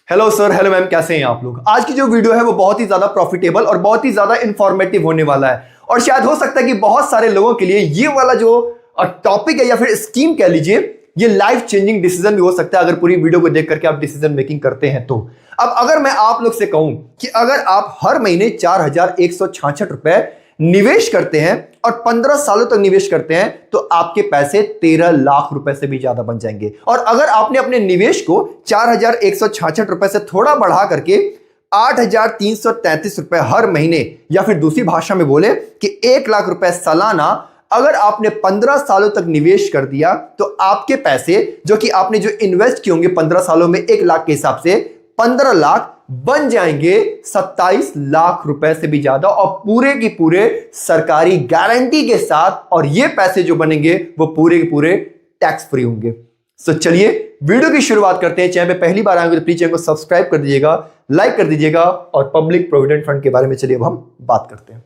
Hello sir, hello ma'am, कैसे हैं आप लोग। आज की जो वीडियो है वो बहुत ही ज्यादा प्रॉफिटेबल और बहुत ही ज्यादा इंफॉर्मेटिव होने वाला है। और शायद हो सकता है कि बहुत सारे लोगों के लिए ये वाला जो टॉपिक है या फिर स्कीम कह लीजिए, ये लाइफ चेंजिंग डिसीजन भी हो सकता है अगर पूरी वीडियो को देख करके आप डिसीजन मेकिंग करते हैं तो। अब अगर मैं आप लोग से कहूं कि अगर आप हर महीने 4,166 रुपए निवेश करते हैं और 15 सालों तक निवेश करते हैं तो आपके पैसे 13 लाख रुपए से भी ज्यादा बन जाएंगे। और अगर आपने अपने निवेश को 4,166 रुपए से थोड़ा बढ़ा करके 8,333 रुपए हर महीने, या फिर दूसरी भाषा में बोले कि 1 लाख रुपए सालाना अगर आपने 15 सालों तक निवेश कर दिया तो आपके पैसे जो कि आपने जो इन्वेस्ट किए होंगे 15 सालों में 1 लाख के हिसाब से 15 लाख बन जाएंगे 27 लाख रुपए से भी ज्यादा, और पूरे की पूरे सरकारी गारंटी के साथ। और ये पैसे जो बनेंगे वो पूरे के पूरे टैक्स फ्री होंगे। तो चलिए वीडियो की शुरुआत करते हैं। चैनल पे पहली बार आएंगे तो प्लीज चैनल को सब्सक्राइब कर दीजिएगा, लाइक कर दीजिएगा। और पब्लिक प्रोविडेंट फंड के बारे में चलिए अब हम बात करते हैं।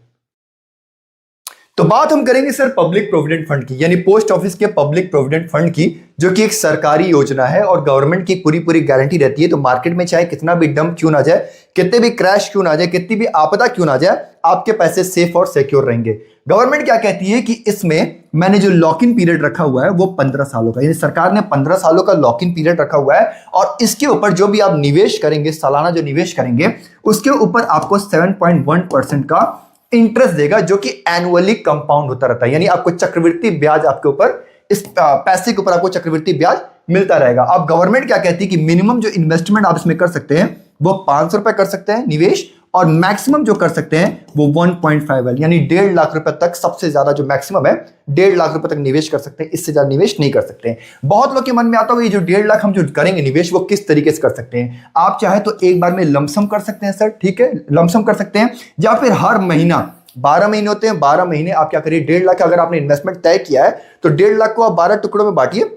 तो बात हम करेंगे सर पब्लिक प्रोविडेंट फंड की, यानी पोस्ट ऑफिस के पब्लिक प्रोविडेंट फंड की, जो कि एक सरकारी योजना है और गवर्नमेंट की पूरी गारंटी रहती है। तो मार्केट में चाहे कितना भी डंप क्यों ना जाए, कितने भी क्रैश क्यों ना जाए, कितनी भी आपदा क्यों ना जाए, आपके पैसे सेफ और सिक्योर रहेंगे। गवर्नमेंट क्या कहती है कि इसमें मैंने जो लॉक इन पीरियड रखा हुआ है वो 15 सालों का, यानी सरकार ने 15 सालों का लॉक इन पीरियड रखा हुआ है। और इसके ऊपर जो भी आप निवेश करेंगे, सालाना जो निवेश करेंगे, उसके ऊपर आपको 7.1% का इंटरेस्ट देगा, जो कि एनुअली कंपाउंड होता रहता है। यानी आपको चक्रवृद्धि ब्याज आपके ऊपर, इस पैसे के ऊपर आपको चक्रवृद्धि ब्याज मिलता रहेगा। अब गवर्नमेंट क्या कहती है कि मिनिमम जो इन्वेस्टमेंट आप इसमें कर सकते हैं वो 500 रुपए कर सकते हैं निवेश, और मैक्सिमम जो कर सकते हैं वो 1.5 है, यानी 1.5 लाख रुपए तक सबसे ज्यादा जो मैक्सिमम है 1.5 लाख रुपए तक निवेश कर सकते हैं। इससे ज्यादा निवेश नहीं कर सकते हैं। बहुत लोग के मन में आता होगा ये जो 1.5 लाख हम जो करेंगे निवेश वो किस तरीके से कर सकते हैं। आप चाहे तो एक बार में लमसम कर सकते हैं सर, ठीक है, लमसम कर सकते हैं, या फिर हर महीना 12 महीने होते हैं, 12 महीने आप क्या करिए, 1.5 लाख अगर आपने इन्वेस्टमेंट तय किया है तो 1.5 लाख को आप 12 टुकड़ों में बांटिए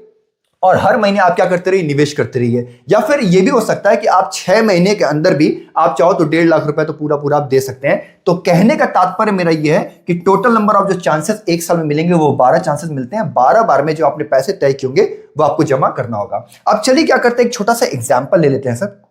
और हर महीने आप क्या करते रहिए, निवेश करते रहिए। या फिर यह भी हो सकता है कि आप 6 महीने के अंदर भी आप चाहो तो 1.5 लाख रुपए तो पूरा आप दे सकते हैं। तो कहने का तात्पर्य मेरा यह है कि टोटल नंबर ऑफ जो चांसेस एक साल में मिलेंगे वो 12 चांसेस मिलते हैं। 12 बार में जो आपने पैसे तय किए होंगे वो आपको जमा करना होगा। अब चलिए क्या करते हैं, एक छोटा सा एग्जाम्पल ले लेते हैं सर।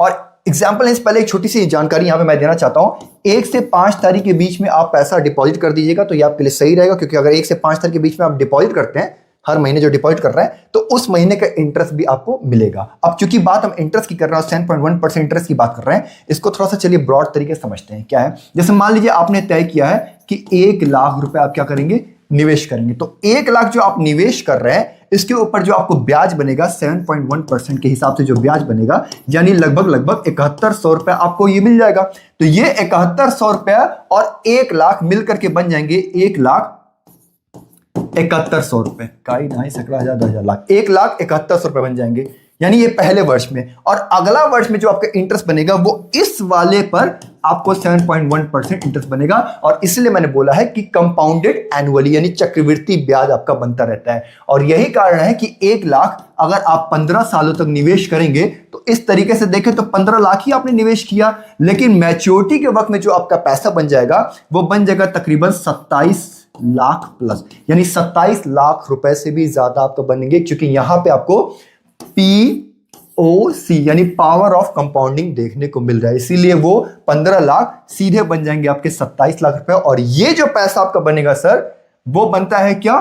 और एग्जाम्पल से पहले एक छोटी सी जानकारी यहां पे मैं देना चाहता हूं। 1 से 5 तारीख के बीच में आप पैसा डिपॉजिट कर दीजिएगा तो ये आपके लिए सही रहेगा, क्योंकि अगर 1 से 5 तारीख के बीच में आप डिपॉजिट करते हैं, हर महीने जो डिपॉजिट कर रहे हैं, तो उस महीने का इंटरेस्ट भी आपको मिलेगा। अब चूंकि बात हम इंटरेस्ट की कर रहे हैं, 7.1% इंटरेस्ट की बात कर रहे हैं, इसको थोड़ा सा चलिए ब्रॉड तरीके से समझते हैं क्या है। जैसे मान लीजिए आपने तय किया है कि 1 लाख रुपए आप क्या करेंगे, निवेश करेंगे। तो 1 लाख जो आप निवेश कर रहे हैं इसके ऊपर जो आपको ब्याज बनेगा 7.1% के हिसाब से जो ब्याज बनेगा, यानी लगभग 7100 रुपए आपको ये मिल जाएगा। तो ये 7100 रुपए और 1 लाख मिलकर के बन जाएंगे 1,71,000 रुपए का, 1,71,000 लाख, 1,71,000 रुपए बन जाएंगे, यानी ये पहले वर्ष में। और अगला वर्ष में जो आपका इंटरेस्ट बनेगा वो इस वाले पर आपको 7.1% इंटरेस्ट बनेगा। और इसलिए मैंने बोला है कि कंपाउंडेड एनुअली, यानी चक्रवृद्धि ब्याज आपका बनता रहता है। और यही कारण है कि 1 लाख अगर आप 15 सालों तक निवेश करेंगे तो इस तरीके से देखें तो 15 लाख ही आपने निवेश किया, लेकिन मैच्योरिटी के वक्त में जो आपका पैसा बन जाएगा वो बन जाएगा तकरीबन 27 लाख प्लस, यानी 27 लाख रुपए से भी ज्यादा आपका बनेंगे, क्योंकि यहां पे आपको POC यानी पावर ऑफ कंपाउंडिंग देखने को मिल रहा है। इसीलिए वो 15 लाख सीधे बन जाएंगे आपके 27 लाख रुपए। और ये जो पैसा आपका बनेगा सर वो बनता है क्या,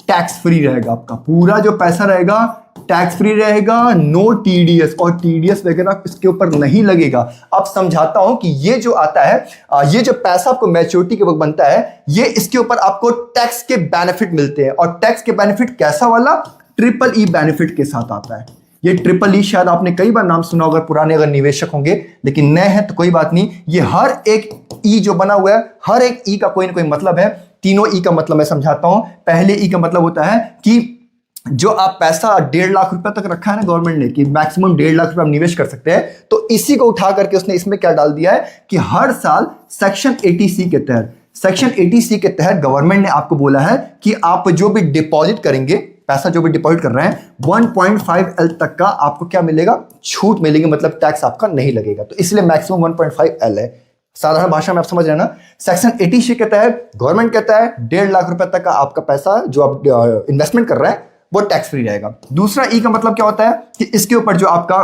टैक्स फ्री रहेगा। आपका पूरा जो पैसा रहेगा टैक्स फ्री रहेगा, नो TDS और TDS वगैरह इसके ऊपर नहीं लगेगा। अब समझाता हूं कि ये जो आता है, ये जो पैसा आपको मैच्योरिटी के वक्त बनता है, ये इसके ऊपर आपको टैक्स के बेनिफिट मिलते हैं। और टैक्स के बेनिफिट कैसा वाला, EEE बेनिफिट के साथ आता है। ये EEE शायद आपने कई बार नाम सुना होगा, पुराने अगर निवेशक होंगे, लेकिन नए हैं तो कोई बात नहीं। ये हर एक ई जो बना हुआ है, हर एक ई का कोई ना कोई मतलब है। तीनों ई का मतलब मैं समझाता हूं। पहले ई का मतलब होता है कि जो आप पैसा 1.5 लाख रुपए तक रखा है ना गवर्नमेंट ने कि मैक्सिमम 1.5 लाख रुपए आप निवेश कर सकते हैं, तो इसी को उठा करके उसने इसमें क्या डाल दिया है कि हर साल सेक्शन 80C के तहत गवर्नमेंट ने आपको बोला है कि आप जो भी डिपॉजिट करेंगे, पैसा जो भी डिपॉजिट कर रहे हैं, 1.5L तक का आपको क्या मिलेगा, छूट मिलेगी, मतलब टैक्स आपका नहीं लगेगा। तो इसलिए मैक्सिमम 1.5L है। साधारण भाषा में आप समझ रहे हैं ना। सेक्शन 80C के तहत गवर्नमेंट कहता है 1.5 लाख रुपए तक का आपका पैसा जो आप इन्वेस्टमेंट कर रहे हैं वो टैक्स फ्री रहेगा। दूसरा ई का मतलब क्या होता है कि इसके ऊपर जो आपका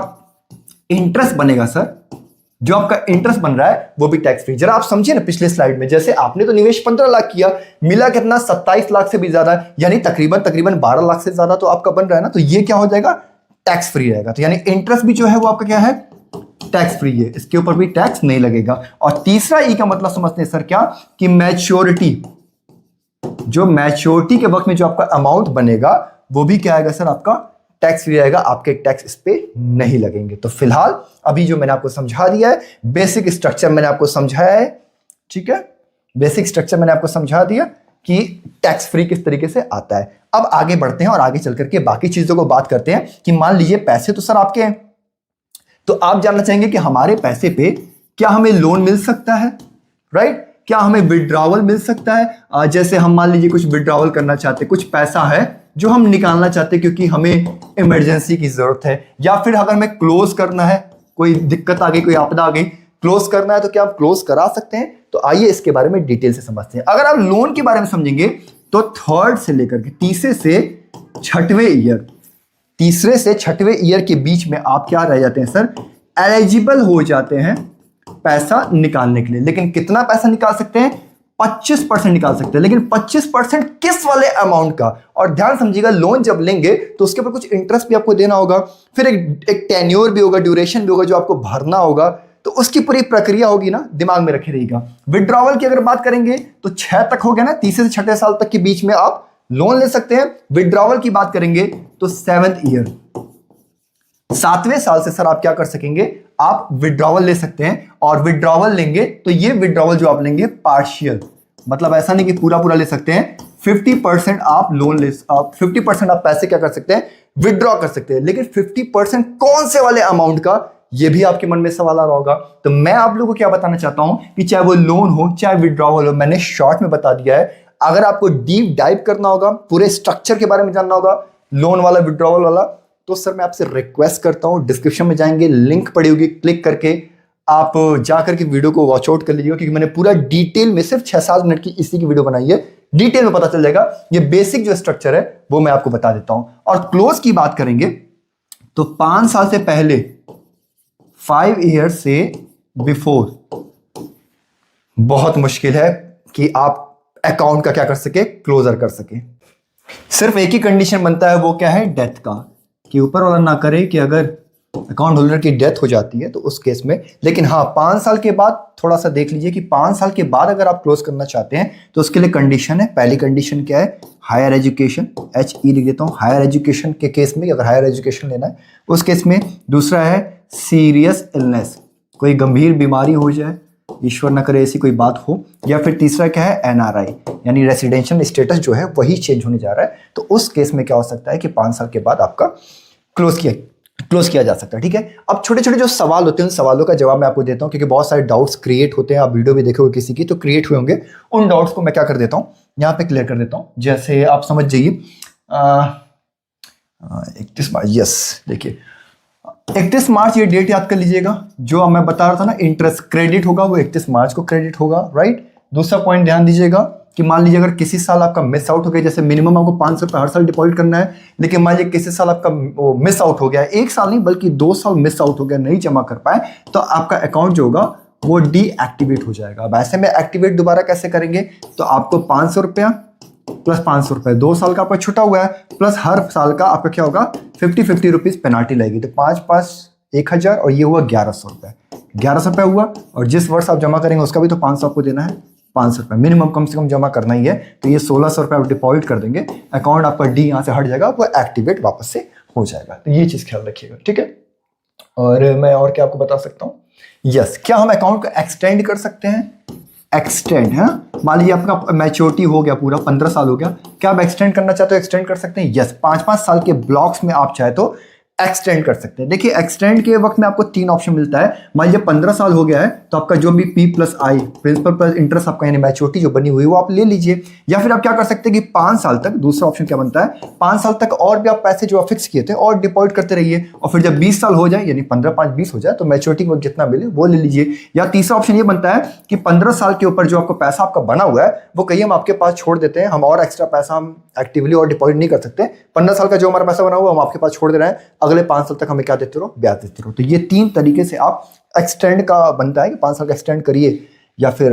इंटरेस्ट बनेगा सर, जो आपका इंटरेस्ट बन रहा है वो भी टैक्स फ्री। जरा आप समझिए ना, पिछले स्लाइड में जैसे आपने तो निवेश 15 लाख किया, मिला कितना 27 लाख से भी ज्यादा, यानी तकरीबन 12 लाख से ज्यादा तो आपका बन रहा है ना, तो ये क्या हो जाएगा, टैक्स फ्री रहेगा। तो यानी इंटरेस्ट भी जो है वो आपका क्या है, टैक्स फ्री है, इसके ऊपर भी टैक्स नहीं लगेगा। और तीसरा ई का मतलब समझते हैं सर क्या, कि मैच्योरिटी, जो मैच्योरिटी के वक्त में जो आपका अमाउंट बनेगा वो भी क्या आएगा सर, आपका टैक्स फ्री रहेगा, आपके टैक्स इस पे नहीं लगेंगे। तो फिलहाल अभी जो मैंने आपको समझा दिया है, बेसिक स्ट्रक्चर मैंने आपको समझाया है, ठीक है, बेसिक स्ट्रक्चर मैंने आपको समझा दिया कि टैक्स फ्री किस तरीके से आता है। अब आगे बढ़ते हैं और आगे चल करके बाकी चीजों को बात करते हैं कि मान लीजिए पैसे तो सर आपके हैं, तो आप जानना चाहेंगे कि हमारे पैसे पे क्या हमें लोन मिल सकता है, राइट, क्या हमें विड्रॉवल मिल सकता है। जैसे हम मान लीजिए कुछ विड्रॉवल करना चाहते हैं, कुछ पैसा है जो हम निकालना चाहते हैं क्योंकि हमें इमरजेंसी की जरूरत है, या फिर अगर हमें क्लोज करना है, कोई दिक्कत आ गई, कोई आपदा आ गई, क्लोज करना है, तो क्या आप क्लोज करा सकते हैं। तो आइए इसके बारे में डिटेल से समझते हैं। अगर आप लोन के बारे में समझेंगे तो थर्ड से लेकर के तीसरे से छठवें ईयर के बीच में आप क्या रह जाते हैं सर, एलिजिबल हो जाते हैं पैसा निकालने के लिए। लेकिन कितना पैसा निकाल सकते हैं, 25% निकाल सकते हैं, लेकिन 25% किस वाले अमाउंट का। और ध्यान समझिएगा, लोन जब लेंगे तो उसके ऊपर कुछ इंटरेस्ट भी आपको देना होगा, फिर एक टेन्योर भी होगा, ड्यूरेशन भी होगा जो आपको भरना होगा, तो उसकी पूरी प्रक्रिया होगी ना, दिमाग में रखे रहिएगा। विड्रॉवल की अगर बात करेंगे तो 6 तक हो गया ना, तीसरे से छठे साल तक के बीच में आप लोन ले सकते हैं। विड्रॉवल की बात करेंगे तो 7th ईयर, 7वें साल से सर आप क्या कर सकेंगे, आप विड्रॉवल ले सकते हैं। और विड्रॉवल लेंगे तो ये विड्रॉवल जो आप लेंगे पार्शियल, मतलब ऐसा नहीं कि पूरा पूरा ले सकते हैं, 50% आप लोन ले, 50% आप पैसे क्या कर सकते हैं, विड्रॉ कर सकते हैं। लेकिन 50% कौन से वाले अमाउंट का, ये भी आपके मन में सवाल आ रहा होगा। तो मैं आप लोगों को क्या बताना चाहता हूं कि चाहे वो लोन हो चाहे विड्रॉवल हो, मैंने शॉर्ट में बता दिया है। अगर आपको डीप डाइव करना होगा, पूरे स्ट्रक्चर के बारे में जानना होगा, लोन वाला विड्रॉवल वाला, तो सर मैं आपसे रिक्वेस्ट करता हूं, डिस्क्रिप्शन में जाएंगे, लिंक पड़ी होगी, क्लिक करके आप जाकर के वीडियो को वॉच आउट कर लीजिएगा, क्योंकि मैंने पूरा डिटेल में सिर्फ 6-7 मिनट की इसी की वीडियो बनाई है, डिटेल में पता चल जाएगा। ये बेसिक जो स्ट्रक्चर है वो मैं आपको बता देता हूं। और क्लोज की बात करेंगे तो 5 साल से पहले, 5 ईयर से बिफोर बहुत मुश्किल है कि आप अकाउंट का क्या कर सके, क्लोजर कर सके। सिर्फ एक ही कंडीशन बनता है, वो क्या है, डेथ का, कि ऊपर वाला ना करे कि अगर अकाउंट होल्डर की डेथ हो जाती है तो उस केस में। लेकिन हाँ, 5 साल के बाद थोड़ा सा देख लीजिए कि 5 साल के बाद अगर आप क्लोज करना चाहते हैं तो उसके लिए कंडीशन है। पहली कंडीशन क्या है, हायर एजुकेशन, HE लिख देता हूँ, हायर एजुकेशन के केस में, अगर हायर एजुकेशन लेना है उस केस में। दूसरा है सीरियस इलनेस, कोई गंभीर बीमारी हो जाए, ईश्वर न करे ऐसी कोई बात हो। या फिर तीसरा क्या है, NRI, यानी रेसिडेंशियल स्टेटस जो है वही चेंज होने जा रहा है, तो उस केस में क्या हो सकता है कि 5 साल के बाद आपका क्लोज किया जा सकता है। ठीक है, अब छोटे छोटे जो सवाल होते हैं उन सवालों का जवाब मैं आपको देता हूं, क्योंकि बहुत सारे डाउट्स क्रिएट होते हैं, आप वीडियो भी देखे हो किसी की तो क्रिएट हुए होंगे, उन डाउट्स को मैं क्या कर देता हूं, यहाँ पे क्लियर कर देता हूं। जैसे आप समझ जाइए 31 मार्च, यस देखिए 31 मार्च ये डेट याद कर लीजिएगा, जो मैं बता रहा था ना, इंटरेस्ट क्रेडिट होगा वो 31 मार्च को क्रेडिट होगा, राइट। दूसरा पॉइंट ध्यान दीजिएगा कि मान लीजिए अगर किसी साल आपका मिस आउट हो गया, जैसे मिनिमम आपको 500 रुपये हर साल डिपॉजिट करना है, लेकिन मान लीजिए किसी साल आपका मिस आउट हो गया, 1 साल नहीं बल्कि 2 साल मिस आउट हो गया, नहीं जमा कर पाए, तो आपका अकाउंट जो होगा वो डीएक्टिवेट हो जाएगा। अब ऐसे में एक्टिवेट दोबारा कैसे करेंगे, तो आपको 500 रुपया प्लस 500 रुपये, 2 साल का आपका छुटा हुआ है, प्लस हर साल का आपका क्या होगा, 50 रुपीज पेनाल्टी लगेगी। तो 5 5 1000 और ये हुआ 1100 रुपये, 1100 रुपये हुआ। और जिस वर्ष आप जमा करेंगे उसका भी तो 500 आपको देना है, 500 रुपये मिनिमम कम से कम जमा करना ही है। तो ये 1600 रुपये आप डिपॉजिट कर देंगे, अकाउंट आपका डी यहाँ से हट जाएगा, वो एक्टिवेट वापस से हो जाएगा। तो ये चीज़ ख्याल रखिएगा, ठीक है। और मैं और क्या आपको बता सकता हूँ, यस, क्या हम अकाउंट को एक्सटेंड कर सकते हैं, एक्सटेंड है, मान लीजिए आपका मैच्योरिटी हो गया, पूरा 15 साल हो गया, क्या आप एक्सटेंड करना चाहते हो, एक्सटेंड कर सकते हैं, यस। 5-5 साल के ब्लॉक्स में आप चाहे तो एक्सटेंड कर सकते हैं। देखिए एक्सटेंड के वक्त में आपको 3 ऑप्शन मिलता है। मान लीजिए 15 साल हो गया है तो आपका जो भी P+I, प्रिंसिपल प्लस इंटरेस्ट आपका यानी मैच्योरिटी जो बनी हुई है वो आप ले लीजिए। या फिर आप क्या कर सकते हैं कि 5 साल तक, दूसरा ऑप्शन क्या बनता है, 5 साल तक और भी आप पैसे जो फिक्स किए थे और डिपॉजिट करते रहिए, और फिर जब 20 साल हो जाए यानी 15 5 20 हो जाए तो मैच्योरिटी के वक्त जितना मिले वो ले लीजिए। या तीसरा ऑप्शन ये बनता है कि 15 साल के ऊपर जो आपको पैसा आपका बना हुआ है वो कहीं हम आपके पास छोड़ देते हैं, हम और एक्स्ट्रा पैसा हम एक्टिवली और डिपॉजिट नहीं कर सकते, 15 साल का जो हमारा पैसा बना हुआ हम आपके पास छोड़ दे रहे हैं, अगले 5 साल तक हमें क्या देते रहो, ब्याज देते रहो। तो ये 3 तरीके से आप एक्सटेंड का बनता है कि 5 साल का एक्सटेंड करिए या फिर।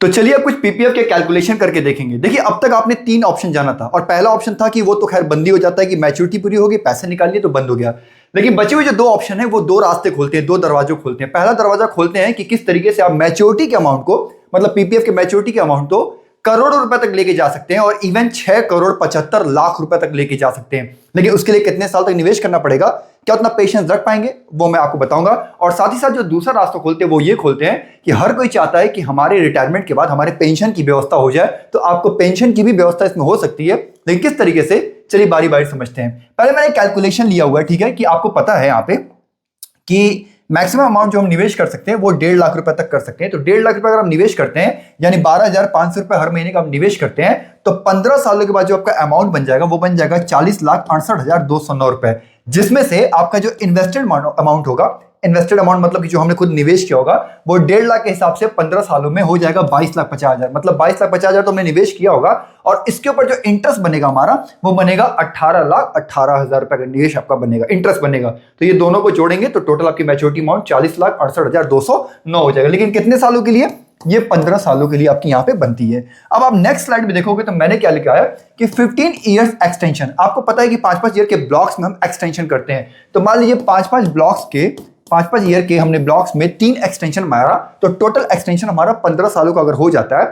तो चलिए अब कुछ पीपीएफ के कैलकुलेशन करके देखेंगे। देखिए अब तक आपने 3 ऑप्शन जाना था और पहला ऑप्शन था कि वो तो खैर बंदी हो जाता है कि मैच्योरिटी पूरी होगी, पैसे निकाल लिए तो बंद हो गया। लेकिन बचे हुए जो 2 ऑप्शन है वो 2 रास्ते खोलते हैं, 2 दरवाजे खोलते हैं। पहला दरवाजा खोलते हैं कि किस तरीके से आप मैच्योरिटी के अमाउंट को, मतलब पीपीएफ के मैच्योरिटी के अमाउंट को करोड़ों रुपए तक लेके जा सकते हैं और इवन 6 करोड़ 75 लाख रुपए तक लेके जा सकते हैं। लेकिन उसके लिए कितने साल तक निवेश करना पड़ेगा, क्या उतना पेशेंस रख पाएंगे, वो मैं आपको बताऊंगा। और साथ ही साथ जो दूसरा रास्ता खोलते हैं वो ये खोलते हैं कि हर कोई चाहता है कि हमारे रिटायरमेंट के बाद हमारे पेंशन की व्यवस्था हो जाए, तो आपको पेंशन की भी व्यवस्था इसमें हो सकती है। लेकिन किस तरीके से, चलिए बारी बारी समझते हैं। पहले मैंने कैलकुलेशन लिया हुआ है, ठीक है, कि आपको पता है यहाँ पे कि मैक्सिमम अमाउंट जो हम निवेश कर सकते हैं वो 1.5 लाख रुपए तक कर सकते हैं। तो 1.5 लाख रुपए अगर हम निवेश करते हैं यानी 12,500 रुपए हर महीने का हम निवेश करते हैं, तो 15 सालों के बाद जो आपका अमाउंट बन जाएगा वो बन जाएगा 40,68,209 रुपए, जिसमें से आपका जो इन्वेस्टेड अमाउंट होगा, इन्वेस्टेड अमाउंट मतलब कि जो हमने खुद निवेश किया होगा, वो 1.5 लाख के हिसाब से 15 सालों में हो जाएगा 22,50,000। मतलब 22,50,000 तो हमने निवेश किया होगा और इसके ऊपर जो इंटरेस्ट बनेगा हमारा वो बनेगा 18,18,000 रुपए का निवेश आपका बनेगा, इंटरेस्ट बनेगा। तो ये दोनों को जोड़ेंगे तो टोटल आपकी मैच्योरिटी अमाउंट 40,68,209 हो जाएगा। लेकिन कितने सालों के लिए, ये 15 सालों के लिए आपकी यहां पे बनती है। अब आप नेक्स्ट स्लाइड में देखोगे तो मैंने क्या लिखा है कि 15 इयर्स एक्सटेंशन। आपको पता है कि 5-5 ईयर के ब्लॉक्स में हम एक्सटेंशन करते हैं। तो मान लीजिए 5-5 ब्लॉक्स के 5-5 ईयर के हमने ब्लॉक्स में 3 एक्सटेंशन मारा, तो टोटल एक्सटेंशन हमारा 15 सालों का अगर हो जाता है,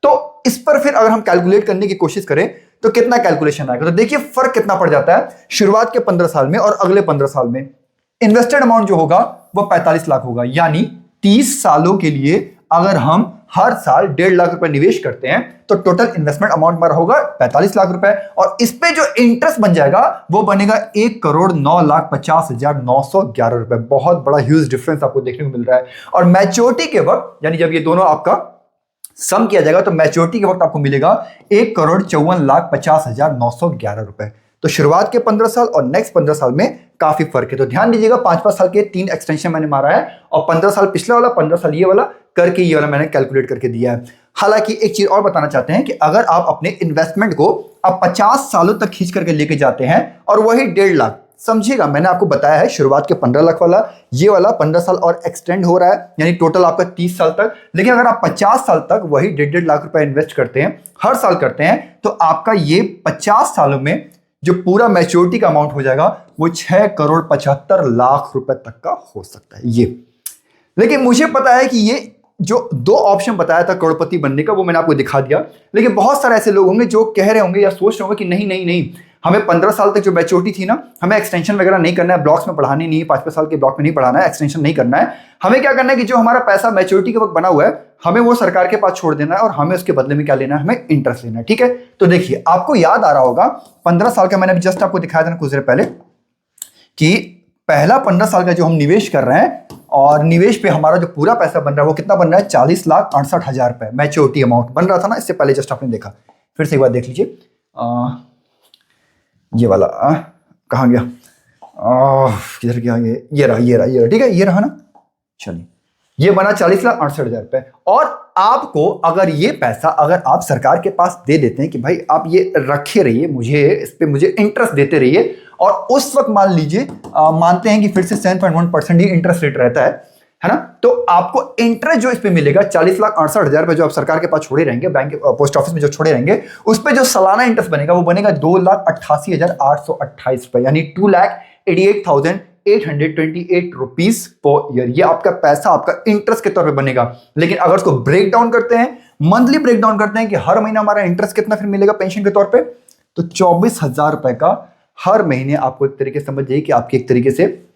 तो इस पर फिर अगर हम कैलकुलेट करने की कोशिश करें तो कितना कैलकुलेशन आएगा। तो देखिए फर्क कितना पड़ जाता है शुरुआत के 15 साल में और अगले 15 साल में। इन्वेस्टेड अमाउंट जो होगा वो 45 लाख होगा, यानी 30 सालों के लिए अगर हम हर साल 1.5 लाख रुपए निवेश करते हैं तो टोटल इन्वेस्टमेंट अमाउंट हमारा होगा 45 लाख रुपए और इस पे जो इंटरेस्ट बन जाएगा वो बनेगा 1,09,50,911 रुपए। बहुत बड़ा ह्यूज डिफरेंस आपको देखने को मिल रहा है। और मैच्योरिटी के वक्त, यानी जब ये दोनों आपका सम किया जाएगा तो मैच्योरिटी के वक्त आपको मिलेगा 1,54,50,911 रुपए। तो शुरुआत के 15 साल और नेक्स्ट 15 साल में काफी फर्क है। तो ध्यान दीजिएगा 5-5 साल के 3 एक्सटेंशन मैंने मारा है और 15 साल पिछला वाला, 15 साल ये वाला करके ये वाला मैंने कैलकुलेट करके दिया है। हालांकि एक चीज और बताना चाहते हैं कि अगर आप अपने इन्वेस्टमेंट को आप 50 सालों तक खींच करके लेके जाते हैं और वही 1.5 लाख, समझिएगा मैंने आपको बताया है शुरुआत के 15 लाख वाला, ये वाला 15 साल और एक्सटेंड हो रहा है यानी टोटल आपका 30 साल तक। लेकिन अगर आप 50 साल तक वही 1.5 लाख रुपए इन्वेस्ट करते हैं, हर साल करते हैं, तो आपका ये 50 सालों में जो पूरा मैच्योरिटी का अमाउंट हो जाएगा वो 6,75,00,000 रुपए तक का हो सकता है ये। लेकिन मुझे पता है कि ये जो 2 ऑप्शन बताया था करोड़पति बनने का वो मैंने आपको दिखा दिया। लेकिन बहुत सारे ऐसे लोग होंगे जो कह रहे होंगे या सोच रहे होंगे कि नहीं नहीं नहीं, हमें 15 साल तक जो मैच्योरिटी थी ना, हमें एक्सटेंशन वगैरह नहीं करना है, ब्लॉक्स में पढ़ानी नहीं है, 5-5 साल के ब्लॉक में नहीं पढ़ाना है, एक्सटेंशन नहीं करना है। हमें क्या करना है कि जो हमारा पैसा मैच्योरिटी के वक्त बना हुआ है हमें वो सरकार के पास छोड़ देना है और हमें उसके बदले में क्या लेना है, हमें इंटरेस्ट लेना है। ठीक है, तो देखिए आपको याद आ रहा होगा 15 साल का मैंने अभी जस्ट आपको दिखाया था कुछ देर पहले कि पहला 15 साल का जो हम निवेश कर रहे हैं और निवेश पे हमारा जो पूरा पैसा बन रहा है वो कितना बन रहा है, 40,68,000 रुपए मैच्योरिटी अमाउंट बन रहा था ना, इससे पहले जस्ट आपने देखा। फिर से एक बार देख लीजिए, ये वाला कहाँ गया, किधर गया, ये रहा, ठीक है, ये रहा ना। चलिए ये बना 40,68,000 रुपए। और आपको अगर ये पैसा अगर आप सरकार के पास दे देते हैं कि भाई आप ये रखे रहिए, मुझे इस पे मुझे इंटरेस्ट देते रहिए, और उस वक्त मान लीजिए मानते हैं कि फिर से 7.1% ही इंटरेस्ट रेट रहता है ना, तो आपको इंटरेस्ट जो इस पे मिलेगा 40,68,000 रुपए जो आप सरकार के पास छोड़े रहेंगे, बैंक पोस्ट ऑफिस में जो छोड़े रहेंगे, उस पे जो सालाना इंटरेस्ट बनेगा वो बनेगा 2,88,828 रुपए, यानी 2,88,828 रुपीज पर ईयर। ये आपका पैसा आपका इंटरेस्ट के तौर पे बनेगा। लेकिन अगर उसको ब्रेक डाउन करते हैं, मंथली ब्रेक डाउन करते हैं कि हर महीना हमारा इंटरेस्ट कितना फिर मिलेगा पेंशन के तौर पे, तो 24,000 रुपए का हर महीने आपको एक तरीके से समझ जाइए कि आपकी एक तरीके से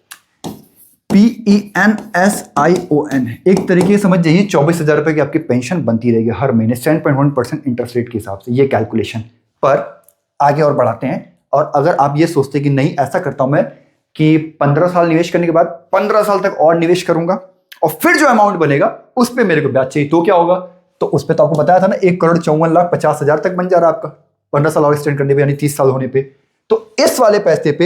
PENSION एक तरीके से समझ जाइए 24,000 रुपए की आपकी पेंशन बनती रहेगी हर महीने 7.1% इंटरेस्ट रेट के हिसाब से। ये कैलकुलेशन पर आगे और बढ़ाते हैं। और अगर आप ये सोचते कि नहीं ऐसा करता हूं मैं कि 15 साल निवेश करने के बाद 15 साल तक और निवेश करूंगा और फिर जो अमाउंट बनेगा उस पर मेरे को ब्याज चाहिए, तो क्या होगा, तो उस पर तो आपको बताया था ना 1,54,50,000 तक बन जा रहा है आपका 15 साल और एक्सटेंड करने पे, यानी 30 साल होने पे। तो इस वाले पैसे पे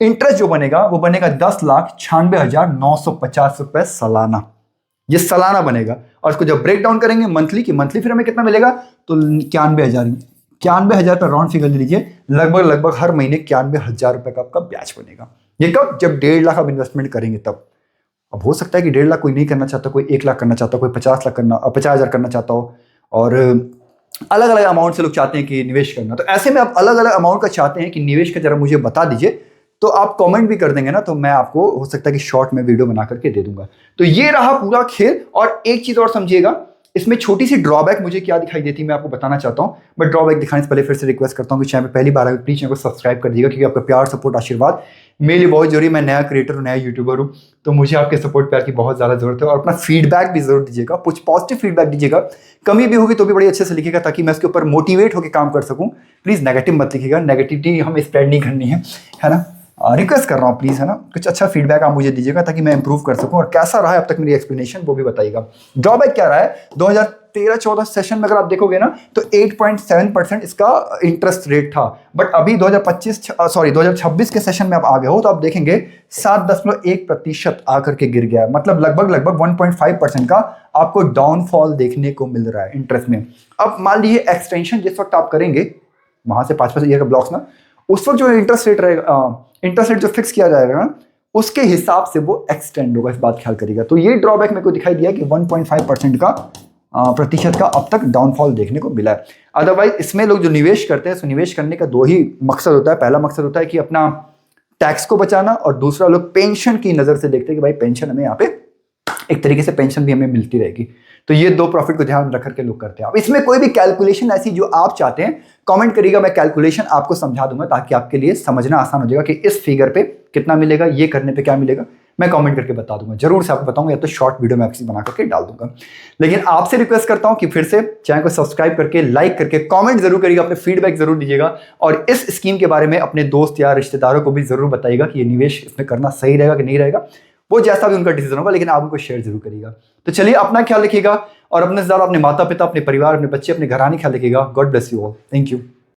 इंटरेस्ट जो बनेगा वो बनेगा 10,96,950 रुपए सालाना। ये सालाना बनेगा। और इसको जब ब्रेक डाउन करेंगे मंथली की, मंथली फिर हमें कितना मिलेगा, तो 91,000 पर राउंड फिगर ले लीजिए, लगभग हर महीने 91,000 रुपए का आपका ब्याज बनेगा। ये कब? जब 1.5 लाख आप इन्वेस्टमेंट करेंगे तब। अब हो सकता है कि 1.5 लाख कोई नहीं करना चाहता, कोई 1 लाख करना चाहता, कोई 50 लाख करना, 50,000 करना चाहता हो, और अलग अलग अमाउंट से लोग चाहते हैं कि निवेश करना। तो ऐसे में आप अलग अलग अमाउंट का चाहते हैं कि निवेश का जरा मुझे बता दीजिए, तो आप कमेंट भी कर देंगे ना, तो मैं आपको हो सकता है कि शॉर्ट में वीडियो बना करके दे दूंगा। तो ये रहा पूरा खेल। और एक चीज और समझिएगा, इसमें छोटी सी ड्रॉबैक मुझे क्या दिखाई देती है मैं आपको बताना चाहता हूं। बट ड्रॉबैक दिखाने से पहले फिर से रिक्वेस्ट करता हूं कि चैनल पे पहली बार आए प्लीज चैनल को सब्सक्राइब कर दीजिएगा, क्योंकि आपका प्यार, सपोर्ट, आशीर्वाद मेरे लिए बहुत जरूरी है। मैं नया क्रिएटर हूं, नया यूट्यूबर हूं, तो मुझे आपके सपोर्ट प्यार की बहुत ज़्यादा जरूरत है। और अपना फीडबैक भी जरूर दीजिएगा, कुछ पॉजिटिव फीडबैक दीजिएगा, कमी भी होगी तो भी बड़ी अच्छे से लिखिएगा, ताकि मैं इसके ऊपर मोटिवेट होकर काम कर सकूँ। प्लीज़ नेगेटिव मत लिखिएगा, नेगेटिविटी हमें स्प्रेड नहीं करनी है ना। रिक्वेस्ट कर रहा हूँ प्लीज़, है ना, कुछ अच्छा फीडबैक आप मुझे दीजिएगा ताकि मैं इंप्रूव कर सकूँ। और कैसा रहा है अब तक मेरी एक्सप्लेनेशन वो भी बताइएगा। ड्रॉबैक क्या रहा है? 2013-14 सेशन में अगर आप देखोगे ना तो 8.7% इसका इंटरेस्ट रेट था, बट अभी 2026 के सेशन में आप आ गए हो तो आप देखेंगे 7.1% आकर के गिर गया है। मतलब लगभग 1.5% का आपको डाउनफॉल देखने को मिल रहा है इंटरेस्ट में। अब मान लीजिए एक्सटेंशन जिस वक्त आप करेंगे वहां से 5% ईयर का ब्लॉक्स ना, उस वक्त जो इंटरेस्ट रेट रहेगा, इंटरेस्ट रेट जो फिक्स किया जाएगा ना, उसके हिसाब से वो एक्सटेंड होगा, इस बात ख्याल करिएगा। तो ये ड्रॉबैक मेरे को दिखाई दिया कि 1.5% का प्रतिशत का अब तक डाउनफॉल देखने को मिला है। अदरवाइज इसमें लोग जो निवेश करते हैं, निवेश करने का दो ही मकसद होता है। पहला मकसद होता है कि अपना टैक्स को बचाना, और दूसरा लोग पेंशन की नजर से देखते हैं कि भाई पेंशन हमें यहाँ पे एक तरीके से पेंशन भी हमें मिलती रहेगी। तो ये दो प्रॉफिट को ध्यान रख करके लोग करते हैं। अब इसमें कोई भी कैलकुलेशन ऐसी जो आप चाहते हैं कमेंट करिएगा, मैं कैलकुलेशन आपको समझा दूंगा, ताकि आपके लिए समझना आसान हो जाएगा कि इस फिगर पे कितना मिलेगा, ये करने पे क्या मिलेगा, मैं कमेंट करके बता दूंगा, जरूर से आपको बताऊंगा, या तो शॉर्ट वीडियो में आपसे बना करके डाल दूंगा। लेकिन आपसे रिक्वेस्ट करता हूं कि फिर से चैनल को सब्सक्राइब करके, लाइक करके, कमेंट जरूर करिएगा, अपने फीडबैक जरूर दीजिएगा, और इस स्कीम के बारे में अपने दोस्त या रिश्तेदारों को भी जरूर बताइएगा कि ये निवेश इसमें करना सही रहेगा कि नहीं रहेगा। वो जैसा भी उनका डिसीजन होगा, लेकिन आप उनको शेयर जरूर करिएगा। तो चलिए, अपना ख्याल रखिएगा, और अपने से ज्यादा अपने माता पिता, अपने परिवार, अपने बच्चे, अपने घराने ख्याल रखिएगा। God bless you all. Thank you.